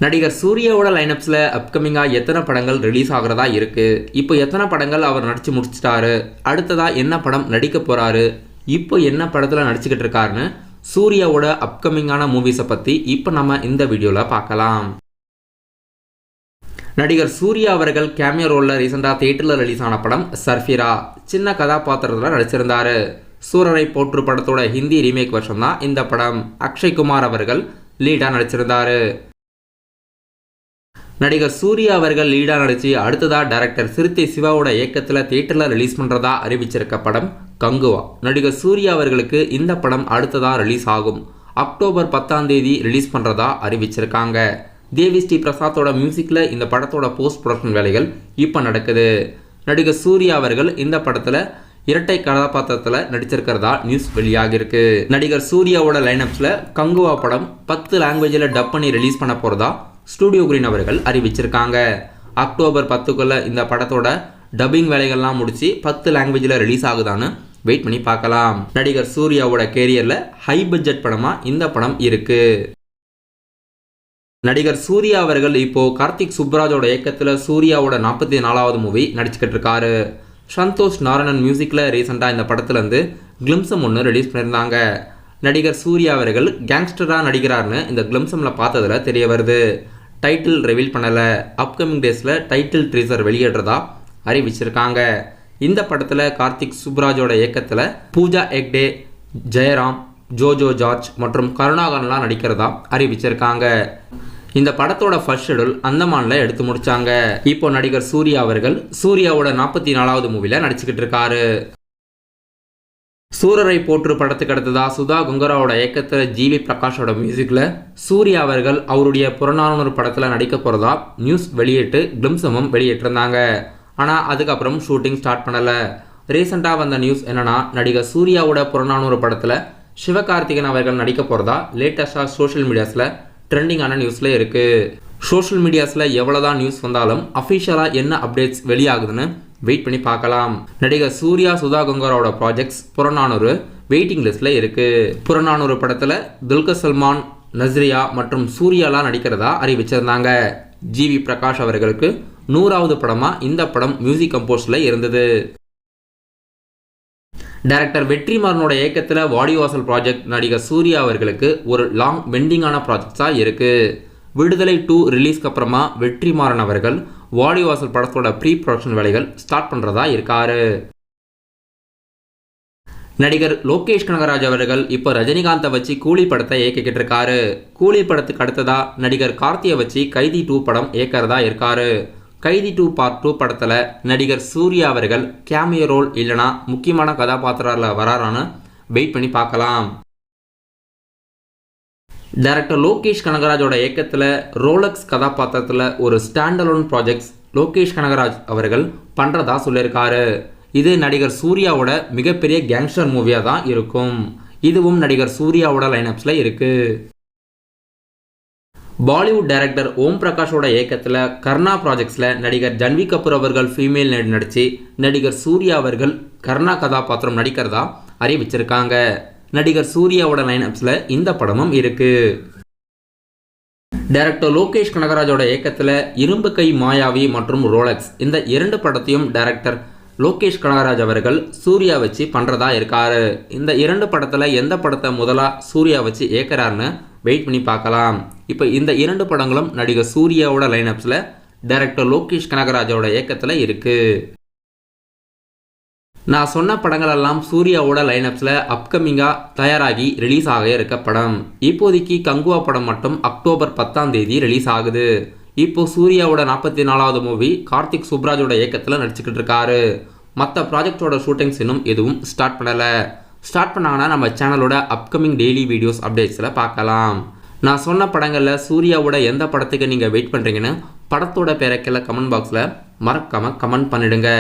நடிகர் சூர்யாவோட லைனப்ஸில் அப்கமிங்காக எத்தனை படங்கள் ரிலீஸ் ஆகிறதா இருக்குது? இப்போ எத்தனை படங்கள் அவர் நடித்து முடிச்சிட்டாரு? அடுத்ததாக என்ன படம் நடிக்க போகிறாரு? இப்போ என்ன படத்தில் நடிச்சுக்கிட்டு இருக்காருன்னு சூர்யாவோட அப்கமிங்கான மூவிஸை பற்றி இப்போ நம்ம இந்த வீடியோவில் பார்க்கலாம். நடிகர் சூர்யா அவர்கள் கேமியோ ரோலில் ரீசெண்டாக தியேட்டரில் ரிலீஸ் ஆன படம் சர்ஃபிரா. சின்ன கதாபாத்திரத்தில் நடிச்சிருந்தார். சூரரை போற்று படத்தோட ஹிந்தி ரீமேக் வருஷம் தான் இந்த படம். அக்ஷய்குமார் அவர்கள் லீடாக நடிச்சிருந்தார். நடிகர் சூர்யா அவர்கள் லீடாக நடித்து அடுத்ததாக டைரக்டர் சிறுத்தை சிவாவோட இயக்கத்தில் தியேட்டரில் ரிலீஸ் பண்ணுறதா அறிவிச்சிருக்க படம் கங்குவா. நடிகர் சூர்யா அவர்களுக்கு இந்த படம் அடுத்ததாக ரிலீஸ் ஆகும். அக்டோபர் 10 ரிலீஸ் பண்ணுறதா அறிவிச்சிருக்காங்க. தேவி ஸ்ரீ பிரசாத்தோட மியூசிக்கில் இந்த படத்தோட போஸ்ட் ப்ரொடக்ஷன் வேலைகள் இப்போ நடக்குது. நடிகர் சூர்யா அவர்கள் இந்த படத்தில் இரட்டை கதாபாத்திரத்தில் நடிச்சிருக்கிறதா நியூஸ் வெளியாகிருக்கு. நடிகர் சூர்யாவோட லைனப்ஸில் கங்குவா படம் 10 லாங்குவேஜில் டப் பண்ணி ரிலீஸ் பண்ண போகிறதா ஸ்டூடியோ கிரீன் அவர்கள் அறிவிச்சிருக்காங்க. அக்டோபர் 10 இந்த படத்தோட டப்பிங் வேலைகள்லாம் முடிச்சு 10 லாங்குவேஜில் ரிலீஸ் ஆகுதான்னு வெயிட் பண்ணி பார்க்கலாம். நடிகர் சூர்யாவோட கேரியரில் ஹை பட்ஜெட் படமாக இந்த படம் இருக்கு. நடிகர் சூர்யா அவர்கள் இப்போ கார்த்திக் சுப்ராஜோட இயக்கத்தில் சூர்யாவோட 44வது மூவி நடிச்சுக்கிட்டு இருக்காரு. சந்தோஷ் நாராயணன் மியூசிக்கில் ரீசெண்டாக இந்த படத்துலேருந்து கிளிம்சம் ஒன்று ரிலீஸ் பண்ணியிருந்தாங்க. நடிகர் சூர்யா அவர்கள் கேங்ஸ்டராக நடிக்கிறார்னு இந்த கிளிம்சமில் பார்த்ததில் தெரிய வருது. டைட்டில் ரிவீல் பண்ணலை. அப்கமிங் டேஸில் டைட்டில் ட்ரீசர் வெளியிடுறதா அறிவிச்சிருக்காங்க. இந்த படத்தில் கார்த்திக் சுப்ராஜோட இயக்கத்தில் பூஜா ஹெக்டே, ஜெயராம், ஜோஜோ ஜார்ஜ் மற்றும் கருணாகரன்லாம் நடிக்கிறதா அறிவிச்சிருக்காங்க. இந்த படத்தோட ஃபர்ஸ்ட் ஷெடியூல் அந்தமானில் எடுத்து முடிச்சாங்க. இப்போ நடிகர் சூர்யா அவர்கள் சூர்யாவோட 44வது மூவியில் நடிச்சுக்கிட்டு இருக்காரு. சூரரை போற்று படத்துக்கு அடுத்ததா சுதா கொங்கராவோட இயக்கத்தில் ஜிவி பிரகாஷோட மியூசிக்கில் சூர்யா அவர்கள் அவருடைய புறநானூறு படத்தில் நடிக்க போகிறதா நியூஸ் வெளியிட்டு கிளிம்சமும் வெளியிட்டிருந்தாங்க. ஆனால் அதுக்கப்புறம் ஷூட்டிங் ஸ்டார்ட் பண்ணலை. ரீசெண்டாக வந்த நியூஸ் என்னன்னா, நடிகர் சூர்யாவோட புறநானூறு படத்தில் சிவகார்த்திகேயன் அவர்கள் நடிக்க போகிறதா லேட்டஸ்டாக சோஷியல் மீடியாஸில் ட்ரெண்டிங்கான நியூஸில் இருக்குது. சோஷியல் மீடியாஸில் எவ்வளோதான் நியூஸ் வந்தாலும் அஃபிஷியலாக என்ன அப்டேட்ஸ் வெளியாகுதுன்னு வெயிட் பண்ணி பார்க்கலாம். நடிகர் சூர்யா சுதா கொங்கராவோட ப்ராஜெக்ட்ஸ் புறநானூறு வெயிட்டிங் லிஸ்ட்டில் இருக்குது. புறநானூறு படத்தில் துல்கர் சல்மான், நஸ்ரியா மற்றும் சூர்யாலாம் நடிக்கிறதா அறிவிச்சிருந்தாங்க. ஜிவி பிரகாஷ் அவர்களுக்கு 100வது படமாக இந்த படம் மியூசிக் கம்போஸில் இருந்தது. டைரக்டர் வெற்றிமாறனோட இயக்கத்தில் வாடிவாசல் ப்ராஜெக்ட் நடிகர் சூர்யா அவர்களுக்கு ஒரு லாங் பெண்டிங்கான ப்ராஜெக்ட்ஸாக இருக்குது. விடுதலை 2 ரிலீஸ்க்கு அப்புறமா வெற்றிமாறன் அவர்கள் வாடிவாசல் படத்தோட ப்ரீ ப்ரொடக்ஷன் வேலைகள் ஸ்டார்ட் பண்ணுறதா இருக்காரு. நடிகர் லோகேஷ் கனகராஜ் அவர்கள் இப்போ ரஜினிகாந்தை வச்சு கூலி படத்தை இயக்கிக்கிட்டு இருக்காரு. கூலி படத்துக்கு அடுத்ததாக நடிகர் கார்த்தியை வச்சு கைதி 2 படம் இயக்கிறதா இருக்காரு. கைதி 2 பார்ட் 2 படத்தில் நடிகர் சூர்யா அவர்கள் கேமியோ ரோல் இல்லைனா முக்கியமான கதாபாத்திரத்தில் வராரான்னு வெயிட் பண்ணி பார்க்கலாம். டைரக்டர் லோகேஷ் கனகராஜோட இயக்கத்தில் ரோலக்ஸ் கதாபாத்திரத்தில் ஒரு ஸ்டாண்டலோன் ப்ராஜெக்ட்ஸ் லோகேஷ் கனகராஜ் அவர்கள் பண்ணுறதா சொல்லியிருக்காரு. இது நடிகர் சூர்யாவோட மிகப்பெரிய கேங்ஸ்டர் மூவியாக தான் இருக்கும். இதுவும் நடிகர் சூர்யாவோட லைனப்ஸில் இருக்குது. பாலிவுட் டைரக்டர் ஓம் பிரகாஷோட இயக்கத்தில் கர்ணா ப்ராஜெக்ட்ஸில் நடிகர் ஜன்வி கபூர் அவர்கள் ஃபீமேல் நடித்து நடிகர் சூர்யா அவர்கள் கர்ணா கதாபாத்திரம் நடிக்கிறதா அறிவிச்சிருக்காங்க. நடிகர் சூர்யாவோட லைனப்ஸில் இந்த படமும் இருக்குது. டைரக்டர் லோகேஷ் கனகராஜோட இயக்கத்தில் இரும்பு கை மாயாவி மற்றும் ரோலக்ஸ் இந்த 2 படத்தையும் டைரக்டர் லோகேஷ் கனகராஜ் அவர்கள் சூர்யா வச்சு பண்ணுறதா இருக்காரு. இந்த 2 படத்தில் எந்த படத்தை முதலாக சூர்யா வச்சு இயக்கிறாருன்னு வெயிட் பண்ணி பார்க்கலாம். இப்போ இந்த 2 படங்களும் நடிகர் சூர்யாவோட லைனப்ஸில் டைரக்டர் லோகேஷ் கனகராஜோட இயக்கத்தில் இருக்குது. நான் சொன்ன படங்கள் எல்லாம் சூர்யாவோட லைனப்ஸில் அப்கமிங்காக தயாராகி ரிலீஸ் ஆக இருக்க படம். இப்போதைக்கு கங்குவா படம் மட்டும் அக்டோபர் 10 ரிலீஸ் ஆகுது. இப்போ சூர்யாவோட 44வது மூவி கார்த்திக் சுப்ராஜோட இயக்கத்தில் நடிச்சுக்கிட்டு இருக்காரு. மற்ற ப்ராஜெக்டோட ஷூட்டிங்ஸ் இன்னும் எதுவும் ஸ்டார்ட் பண்ணலை. ஸ்டார்ட் பண்ணாங்கன்னா நம்ம சேனலோட அப்கமிங் டெய்லி வீடியோஸ் அப்டேட்ஸில் பார்க்கலாம். நான் சொன்ன படங்களில் சூர்யாவோட எந்த படத்துக்கு நீங்கள் வெயிட் பண்ணுறீங்கன்னு படத்தோட பேரை கீழே கமெண்ட் பாக்ஸில் மறக்காமல் கமெண்ட் பண்ணிடுங்க.